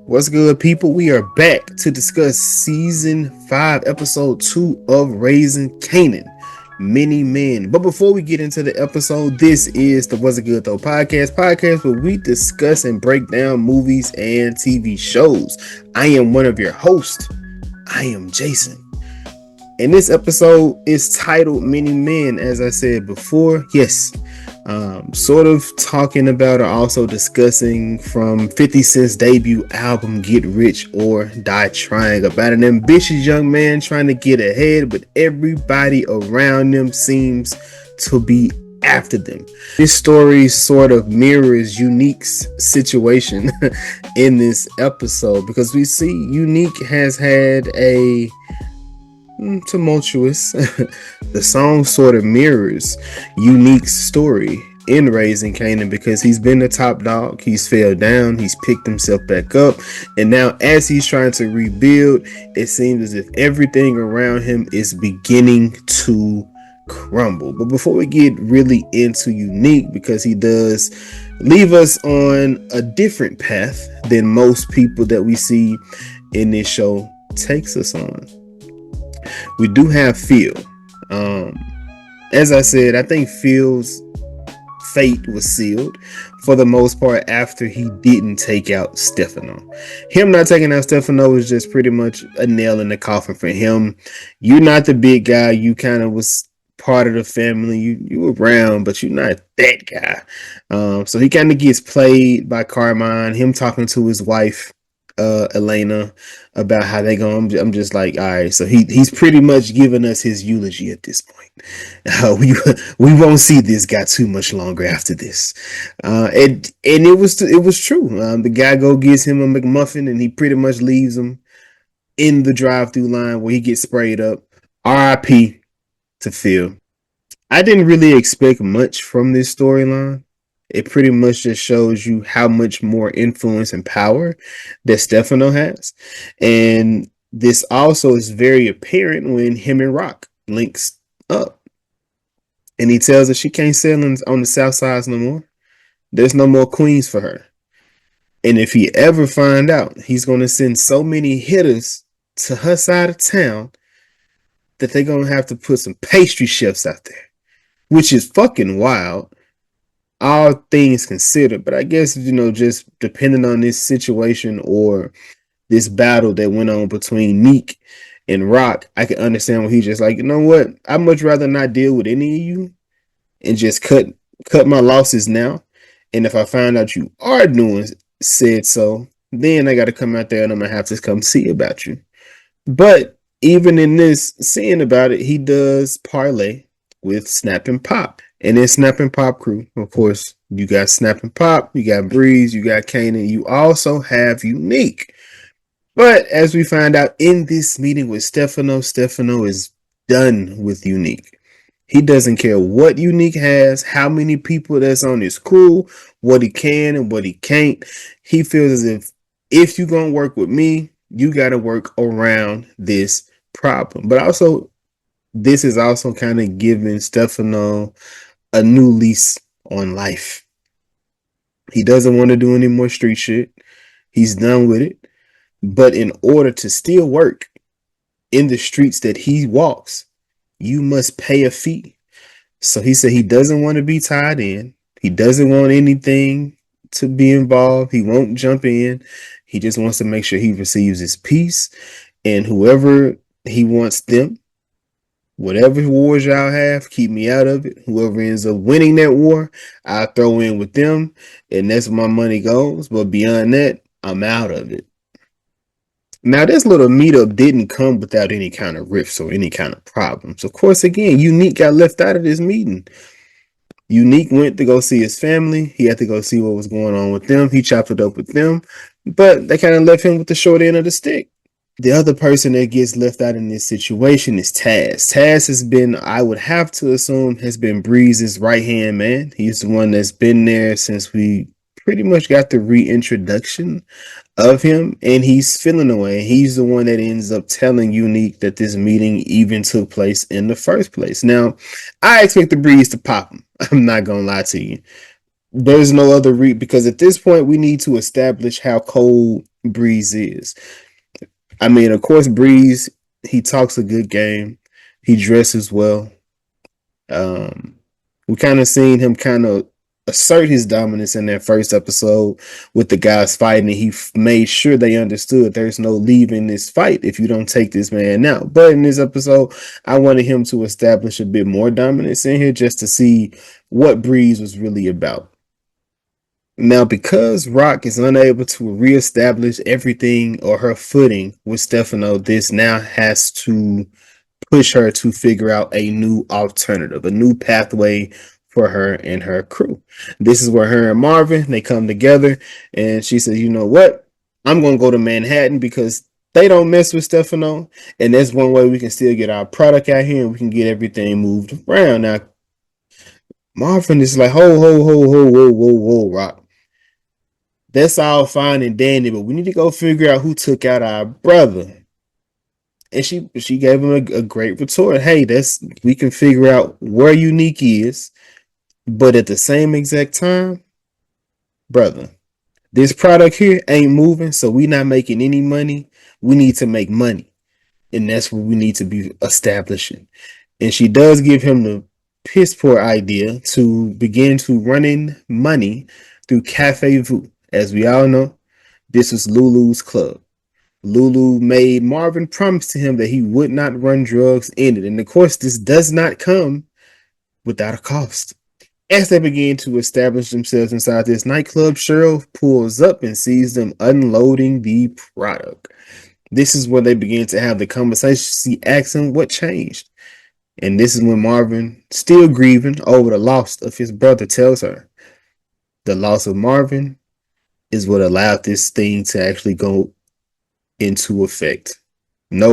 What's good, people? We are back to discuss season 5, episode 2 of Raising Kanan, Many Men. But before we get into the episode, this is the What's It Good Though podcast where we discuss and break down movies and TV shows. I am one of your hosts. I am Jason. And this episode is titled Many Men, as I said before. Yes, sort of talking about or also discussing from 50 Cent's debut album Get Rich or Die Trying, about an ambitious young man trying to get ahead, but everybody around them seems to be after them. This story sort of mirrors Unique's situation in this episode, because we see Unique has had a tumultuous the song sort of mirrors Unique's story in Raising Kanan, because he's been the top dog, he's fell down, he's picked himself back up, and now as he's trying to rebuild, it seems as if everything around him is beginning to crumble. But before we get really into Unique, because he does leave us on a different path than most people that we see in this show takes us on, we do have Phil. As I said, I think Phil's fate was sealed for the most part after he didn't take out Stefano. Him not taking out Stefano was just pretty much a nail in the coffin for him. You're not the big guy. You kind of was part of the family. You were around, but you're not that guy. So he kind of gets played by Carmine. Him talking to his wife, Elena, about how they go. I'm just like, all right, so he's pretty much giving us his eulogy at this point. We won't see this guy too much longer after this. And it was true. The guy gives him a McMuffin, and he pretty much leaves him in the drive-through line where he gets sprayed up. R.I.P. to Phil. I didn't really expect much from this storyline. It pretty much just shows you how much more influence and power that Stefano has. And this also is very apparent when him and Raq links up. And he tells her she can't sail on the south sides no more. There's no more queens for her. And if he ever find out, he's going to send so many hitters to her side of town that they're going to have to put some pastry chefs out there, which is fucking wild, all things considered. But I guess, just depending on this situation or this battle that went on between Meek and Raq, I can understand when he's just like, you know what? I'd much rather not deal with any of you and just cut my losses now. And if I find out you are doing said so, then I got to come out there and I'm going to have to come see about you. But even in this, seeing about it, he does parlay with Snap and Pop. And then Snap and Pop crew, of course, you got Snap and Pop, you got Breeze, you got Kanan, you also have Unique. But as we find out in this meeting with Stefano is done with Unique. He doesn't care what Unique has, how many people that's on his crew, what he can and what he can't. He feels as if you're going to work with me, you got to work around this problem. But also, this is also kind of giving Stefano a new lease on life. He doesn't want to do any more street shit. He's done with it. But in order to still work in the streets that he walks, you must pay a fee. So he said he doesn't want to be tied in. He doesn't want anything to be involved. He won't jump in. He just wants to make sure he receives his piece. And whoever he wants them, whatever wars y'all have, keep me out of it. Whoever ends up winning that war, I throw in with them, and that's where my money goes. But beyond that, I'm out of it. Now, this little meetup didn't come without any kind of rifts or any kind of problems. Of course, again, Unique got left out of this meeting. Unique went to go see his family. He had to go see what was going on with them. He chopped it up with them, but they kind of left him with the short end of the stick. The other person that gets left out in this situation is Taz. Taz has been, I would have to assume, has been Breeze's right hand man. He's the one that's been there since we pretty much got the reintroduction of him, and he's feeling away. He's the one that ends up telling Unique that this meeting even took place in the first place. Now, I expect the Breeze to pop him. I'm not gonna lie to you. There's no other because at this point we need to establish how cold Breeze is. I mean, of course, Breeze, he talks a good game. He dresses well. Um, we kind of seen him kind of assert his dominance in that first episode with the guys fighting, and he made sure they understood there's no leaving this fight if you don't take this man out. But in this episode, I wanted him to establish a bit more dominance in here just to see what Breeze was really about. Now, because Raq is unable to reestablish everything or her footing with Stefano, this now has to push her to figure out a new alternative, a new pathway for her and her crew. This is where her and Marvin, they come together, and she says, you know what? I'm going to go to Manhattan because they don't mess with Stefano, and that's one way we can still get our product out here and we can get everything moved around. Now, Marvin is like, ho, ho, ho, ho, whoa, whoa, whoa, Raq. That's all fine and dandy, but we need to go figure out who took out our brother. And she gave him a great retort. Hey, we can figure out where Unique is, but at the same exact time, brother, this product here ain't moving, so we not making any money. We need to make money, and that's what we need to be establishing. And she does give him the piss poor idea to begin to running money through Cafe Vu. As we all know, this was Lulu's club. Lulu made Marvin promise to him that he would not run drugs in it. And of course, this does not come without a cost. As they begin to establish themselves inside this nightclub, Cheryl pulls up and sees them unloading the product. This is where they begin to have the conversation. She asks him what changed. And this is when Marvin, still grieving over the loss of his brother, tells her the loss of Marvin is what allowed this thing to actually go into effect. No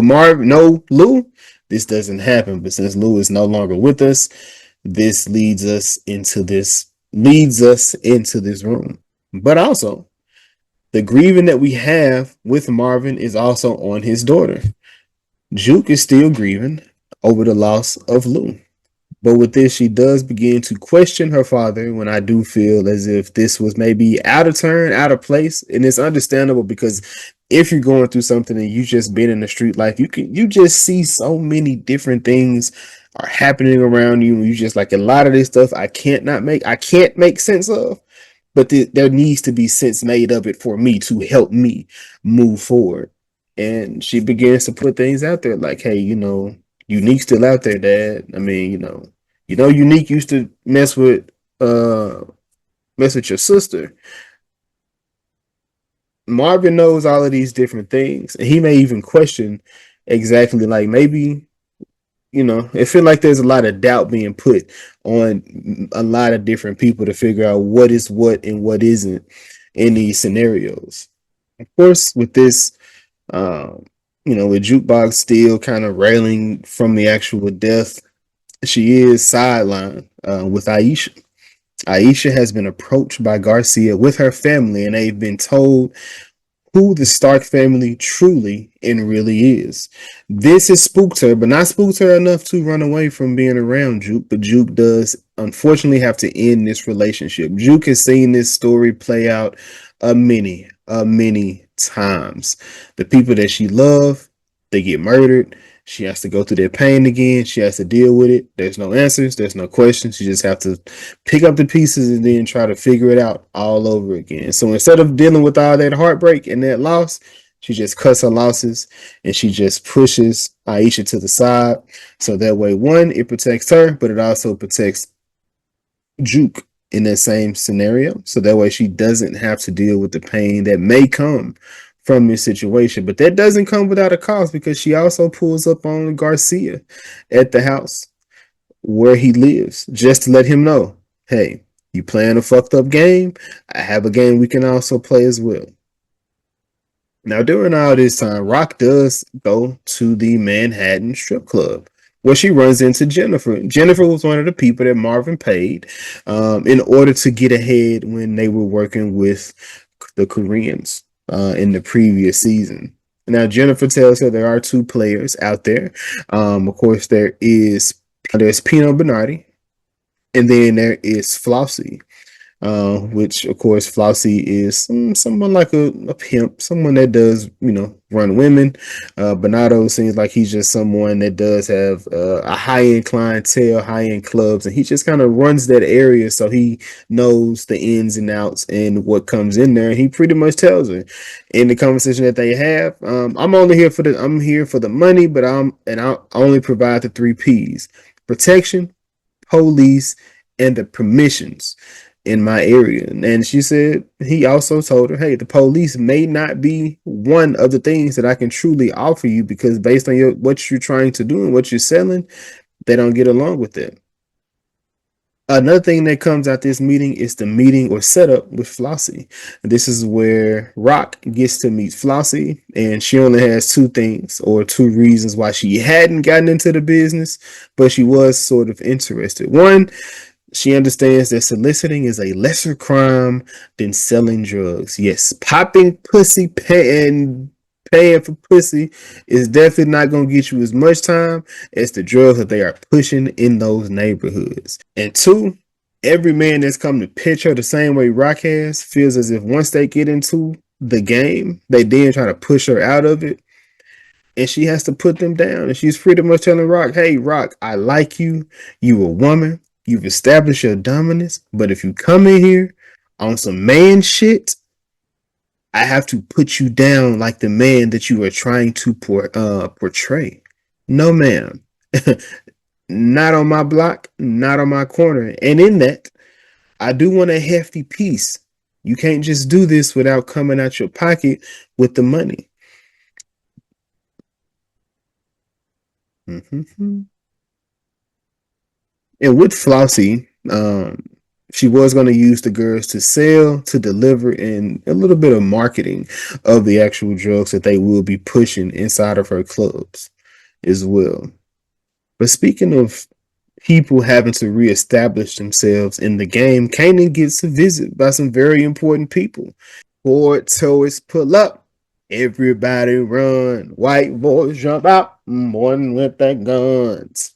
Lou, this doesn't happen. But since Lou is no longer with us, this leads us into this room. But also, the grieving that we have with Marvin is also on his daughter. Juke is still grieving over the loss of Lou. But with this, she does begin to question her father when I do feel as if this was maybe out of turn, out of place. And it's understandable because if you're going through something and you just been in the street life, you just see so many different things are happening around you. You just like a lot of this stuff I can't make sense of. But there needs to be sense made of it for me to help me move forward. And she begins to put things out there like, hey, Unique still out there, Dad. I mean, Unique used to mess with your sister. Marvin knows all of these different things, and he may even question exactly like maybe, it feels like there's a lot of doubt being put on a lot of different people to figure out what is what and what isn't in these scenarios. Of course, with this, with Jukebox still kind of railing from the actual death, she is sidelined with Iesha. Iesha has been approached by Garcia with her family, and they've been told who the Stark family truly and really is. This has spooked her, but not spooked her enough to run away from being around Juke. But Juke does unfortunately have to end this relationship. Juke has seen this story play out many times. The people that she loved, they get murdered. She has to go through that pain again. She has to deal with it. There's no answers. There's no questions. She just have to pick up the pieces and then try to figure it out all over again. So instead of dealing with all that heartbreak and that loss, she just cuts her losses and she just pushes Iesha to the side. So that way, one, it protects her, but it also protects Juke in that same scenario. So that way she doesn't have to deal with the pain that may come from this situation. But that doesn't come without a cost because she also pulls up on Garcia at the house where he lives just to let him know, hey, you playing a fucked up game? I have a game we can also play as well. Now, during all this time, Rock does go to the Manhattan strip club where she runs into Jennifer. Jennifer was one of the people that Marvin paid in order to get ahead when they were working with the Koreans in the previous season. Now, Jennifer tells her there are two players out there. Of course, there's Pino Bernardi, and then there is Flossie, which of course Flossie is someone like a pimp, someone that does, run women. Bernardo seems like he's just someone that does have a high-end clientele, high-end clubs, and he just kind of runs that area, so he knows the ins and outs and what comes in there. And he pretty much tells her in the conversation that they have, I'm here for the money, but I'll only provide the three P's: protection, police, and the permissions in my area. And she said he also told her, hey, the police may not be one of the things that I can truly offer you, because based on what you're trying to do and what you're selling, they don't get along with that. Another thing that comes out this meeting is the meeting or setup with Flossie. This is where Rock gets to meet Flossie, and she only has two things or two reasons why she hadn't gotten into the business, but she was sort of interested. One, she understands that soliciting is a lesser crime than selling drugs. Yes, popping pussy, paying for pussy is definitely not going to get you as much time as the drugs that they are pushing in those neighborhoods. And two, every man that's come to pitch her the same way Rock has feels as if once they get into the game, they then try to push her out of it, and she has to put them down. And she's pretty much telling Rock, hey, Rock, I like you. You a woman. You've established your dominance. But if you come in here on some man shit, I have to put you down like the man that you are trying to portray. No, ma'am. Not on my block, not on my corner. And in that, I do want a hefty piece. You can't just do this without coming out your pocket with the money. Mm-hmm. And with Flossie, she was going to use the girls to sell, to deliver, and a little bit of marketing of the actual drugs that they will be pushing inside of her clubs as well. But speaking of people having to reestablish themselves in the game, Kanan gets a visit by some very important people. Ford toys pull up. Everybody run. White boys jump out. One with their guns.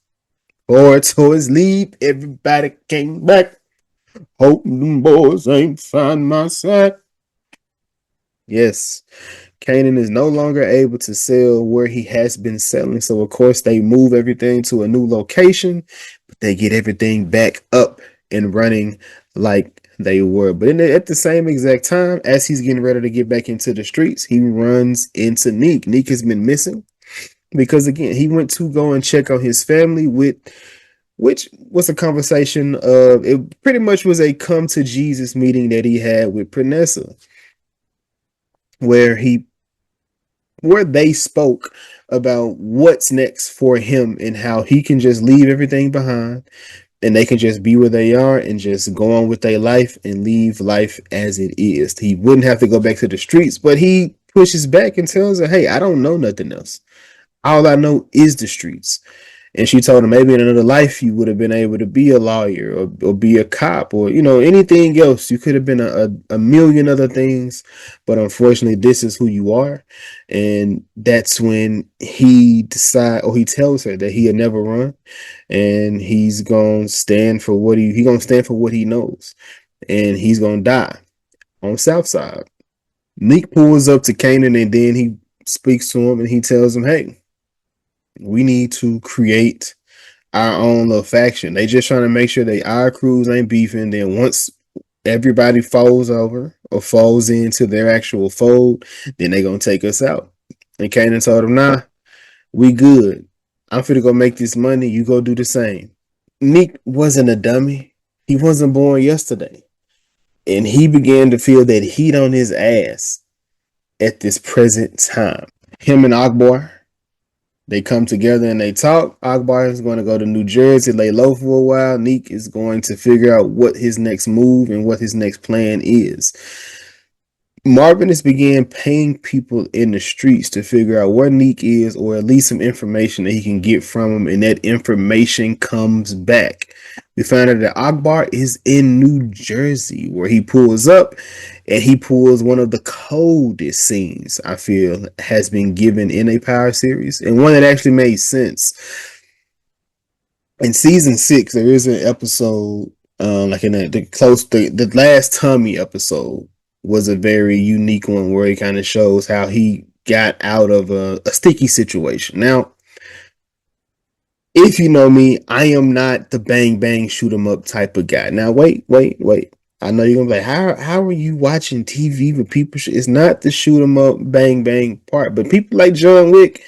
Ford toys leave. Everybody came back. Hope them boys ain't find my sack. Yes, Kanan is no longer able to sell where he has been selling. So, of course, they move everything to a new location, but they get everything back up and running like they were. But at the same exact time, as he's getting ready to get back into the streets, he runs into Neek. Neek has been missing because, again, he went to go and check on his family, which was a conversation of, it pretty much was a come to Jesus meeting that he had with Prenessa, where they spoke about what's next for him and how he can just leave everything behind and they can just be where they are and just go on with their life and leave life as it is. He wouldn't have to go back to the streets, but he pushes back and tells her, hey, I don't know nothing else. All I know is the streets. And she told him maybe in another life you would have been able to be a lawyer or be a cop or, anything else. You could have been a million other things. But unfortunately, this is who you are. And that's when he tells her that he'll never run. And he's going to stand for what he knows. And he's going to die on Southside. Meek pulls up to Kanan and then he speaks to him and he tells him, hey, we need to create our own little faction. They just trying to make sure our crews ain't beefing. Then once everybody falls over or falls into their actual fold, then they gonna take us out. And Kanan told him, nah, we good. I'm finna go make this money. You go do the same. Nick wasn't a dummy. He wasn't born yesterday. And he began to feel that heat on his ass at this present time. Him and Akbar, they come together and they talk. Akbar is going to go to New Jersey, lay low for a while. Neek is going to figure out what his next move and what his next plan is. Marvin has began paying people in the streets to figure out where Neek is, or at least some information that he can get from him, and that information comes back. We find out that Akbar is in New Jersey, where he pulls up, and he pulls one of the coldest scenes I feel has been given in a Power series, and one that actually made sense. In season 6, there is an episode, like in the last Tommy episode was a very unique one where he kind of shows how he got out of a sticky situation. Now, if you know me, I am not the bang bang shoot 'em up type of guy. Now, wait. I know you're gonna be like, how are you watching TV with people? It's not the shoot 'em up bang bang part, but people like John Wick,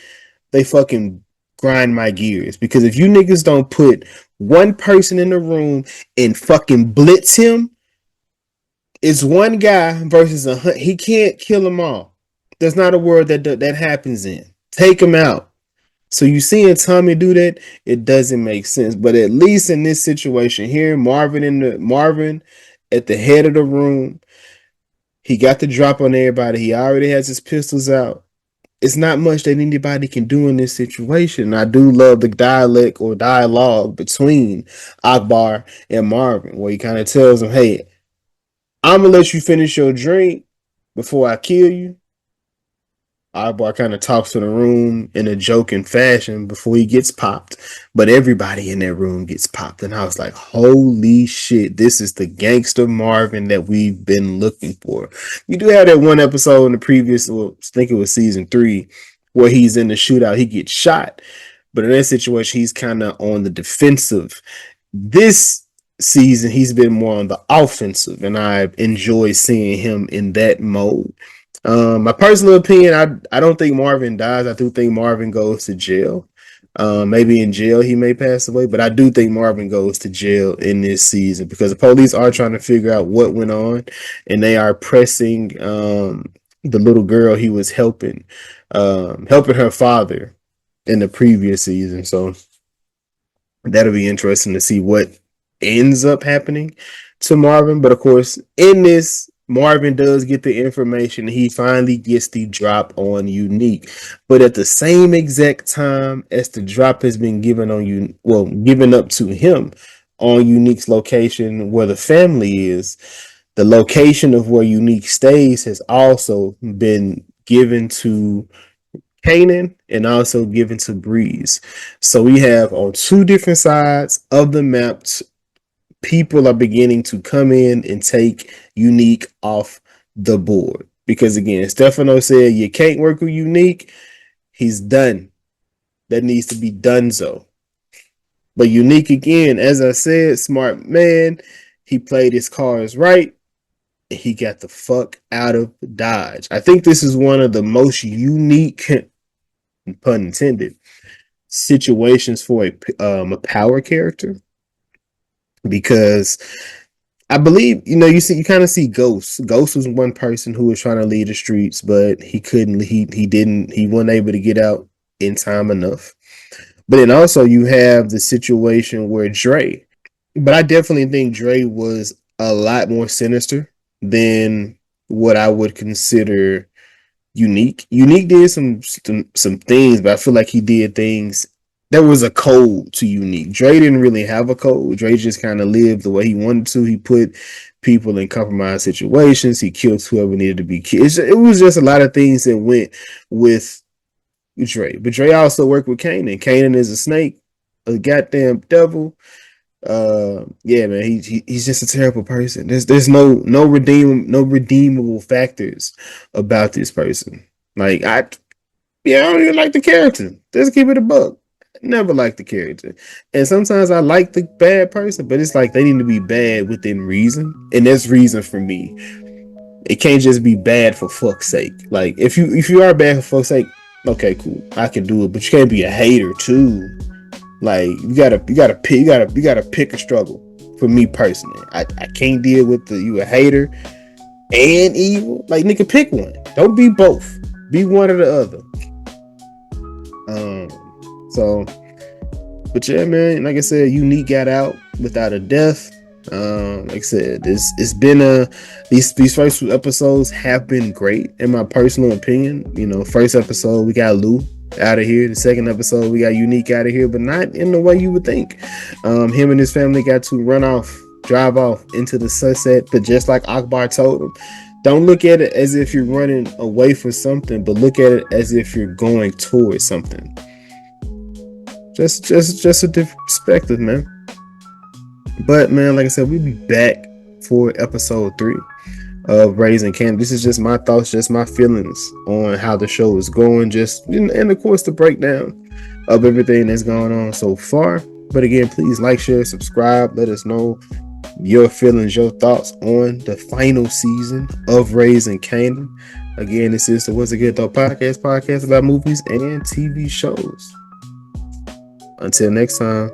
they fucking grind my gears, because if you niggas don't put one person in the room and fucking blitz him, it's one guy versus he can't kill them all. There's not a world that happens in. Take him out. So you seeing Tommy do that, it doesn't make sense. But at least in this situation here, Marvin at the head of the room, he got the drop on everybody. He already has his pistols out. It's not much that anybody can do in this situation. I do love the dialect or dialogue between Akbar and Marvin, where he kind of tells him, hey, I'm going to let you finish your drink before I kill you. Akbar kind of talks to the room in a joking fashion before he gets popped, but everybody in that room gets popped, and I was like, holy shit, this is the gangster Marvin that we've been looking for. You do have that one episode in the previous, well, I think it was season 3, where he's in the shootout, he gets shot, but in that situation, he's kind of on the defensive. This season, he's been more on the offensive, and I enjoy seeing him in that mode. My personal opinion, I don't think Marvin dies. I do think Marvin goes to jail. Maybe in jail he may pass away, but I do think Marvin goes to jail in this season, because the police are trying to figure out what went on, and they are pressing the little girl he was helping her father in the previous season. So that'll be interesting to see what ends up happening to Marvin. But of course, in this, Marvin does get the information. He finally gets the drop on Unique. But at the same exact time as the drop has been given up to him on Unique's location where the family is, the location of where Unique stays has also been given to Kanan and also given to Breeze. So we have on two different sides of the map, people are beginning to come in and take Unique off the board. Because again, Stefano said you can't work with Unique. He's done. That needs to be donezo. But Unique, again, as I said, smart man. He played his cards right. He got the fuck out of Dodge. I think this is one of the most unique, pun intended, situations for a power character. Because I believe, you kind of see Ghost. Ghost was one person who was trying to lead the streets, but he couldn't, he wasn't able to get out in time enough. But then also you have the situation where Dre, but I definitely think Dre was a lot more sinister than what I would consider Unique. Unique did some things, but I feel like he did things. There was a code to Unique. Dre didn't really have a code. Dre just kind of lived the way he wanted to. He put people in compromised situations. He killed whoever needed to be killed. It was just a lot of things that went with Dre. But Dre also worked with Kanan. Kanan is a snake, a goddamn devil. Yeah, man, he's just a terrible person. There's no redeemable factors about this person. Like I don't even like the character. Let's keep it a buck. Never liked the character. And sometimes I like the bad person, but it's like they need to be bad within reason. And that's reason for me. It can't just be bad for fuck's sake. Like if you are bad for fuck's sake, okay, cool, I can do it. But you can't be a hater too. Like you gotta pick a struggle. For me personally, I can't deal with you a hater and evil. Like nigga, pick one. Don't be both. Be one or the other. So, but yeah, man, like I said, Unique got out without a death. Like I said, it's been these first few episodes have been great in my personal opinion. You know, first episode we got Lou out of here. The second episode we got Unique out of here, but not in the way you would think. Him and his family got to drive off into the sunset, but just like Akbar told him, don't look at it as if you're running away from something, but look at it as if you're going towards something. Just a different perspective, man. But man, like I said, we'll be back for episode 3 of Raising Kanan. This is just my thoughts, just my feelings on how the show is going, and of course the breakdown of everything that's going on so far. But again, please like, share, subscribe. Let us know your feelings, your thoughts on the final season of Raising Kanan. Again, this is the What's a Good Though podcast about movies and TV shows. Until next time.